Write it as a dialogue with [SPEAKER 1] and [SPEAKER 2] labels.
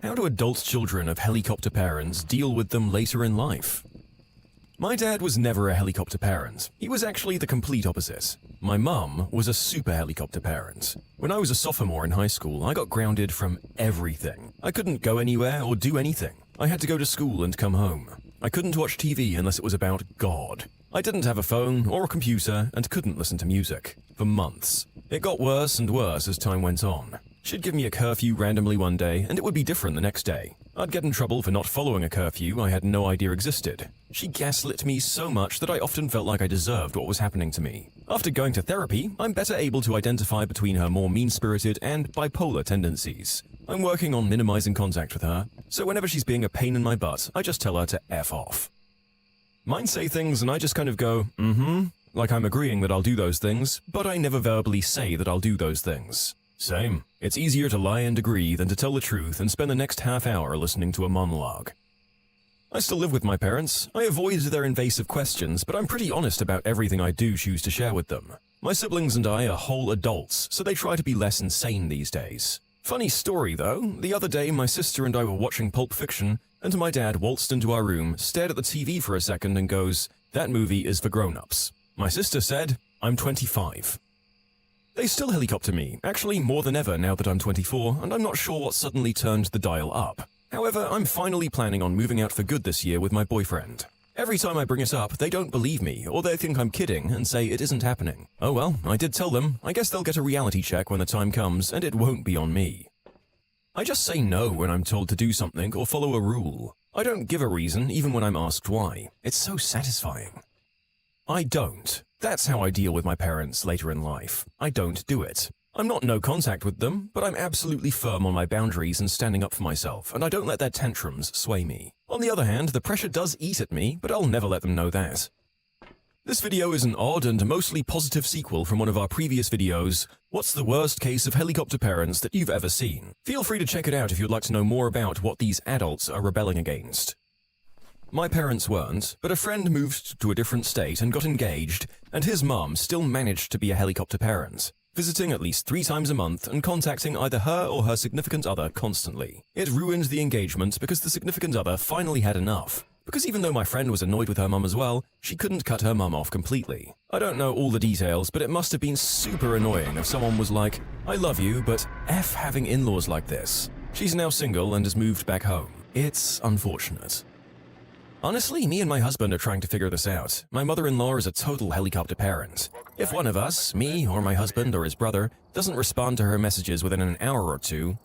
[SPEAKER 1] How do adult children of helicopter parents deal with them later in life? My dad was never a helicopter parent. He was actually the complete opposite. My mum was a super helicopter parent. When I was a sophomore in high school, I got grounded from everything. I couldn't go anywhere or do anything. I had to go to school and come home. I couldn't watch TV unless it was about God. I didn't have a phone or a computer and couldn't listen to music for months. It got worse and worse as time went on. She'd give me a curfew randomly one day, and it would be different the next day. I'd get in trouble for not following a curfew I had no idea existed. She gaslit me so much that I often felt like I deserved what was happening to me. After going to therapy, I'm better able to identify between her more mean-spirited and bipolar tendencies. I'm working on minimizing contact with her, so whenever she's being a pain in my butt, I just tell her to F off. Mine say things and I just kind of go, like I'm agreeing that I'll do those things, but I never verbally say that I'll do those things. Same. It's easier to lie and agree than to tell the truth and spend the next half hour listening to a monologue. I still live with my parents. I avoid their invasive questions, but I'm pretty honest about everything I do choose to share with them. My siblings and I are whole adults, so they try to be less insane these days. Funny story though, the other day my sister and I were watching Pulp Fiction, and my dad waltzed into our room, stared at the TV for a second and goes, "That movie is for grown-ups." My sister said, "I'm 25. They still helicopter me, actually more than ever now that I'm 24, and I'm not sure what suddenly turned the dial up. However, I'm finally planning on moving out for good this year with my boyfriend. Every time I bring it up, they don't believe me, or they think I'm kidding and say it isn't happening. Oh well, I did tell them. I guess they'll get a reality check when the time comes, and it won't be on me. I just say no when I'm told to do something or follow a rule. I don't give a reason, even when I'm asked why. It's so satisfying. I don't. That's how I deal with my parents later in life. I don't do it. I'm not no contact with them, but I'm absolutely firm on my boundaries and standing up for myself, and I don't let their tantrums sway me. On the other hand, the pressure does eat at me, but I'll never let them know that. This video is an odd and mostly positive sequel from one of our previous videos, What's the worst case of helicopter parents that you've ever seen? Feel free to check it out if you'd like to know more about what these adults are rebelling against. My parents weren't, but a friend moved to a different state and got engaged, and his mum still managed to be a helicopter parent, visiting at least 3 times a month and contacting either her or her significant other constantly. It ruined the engagement because the significant other finally had enough. Because even though my friend was annoyed with her mum as well, she couldn't cut her mum off completely. I don't know all the details, but it must have been super annoying if someone was like, "I love you, but F having in-laws like this." She's now single and has moved back home. It's unfortunate. Honestly, me and my husband are trying to figure this out. My mother-in-law is a total helicopter parent. If one of us, me or my husband or his brother, doesn't respond to her messages within an hour or two,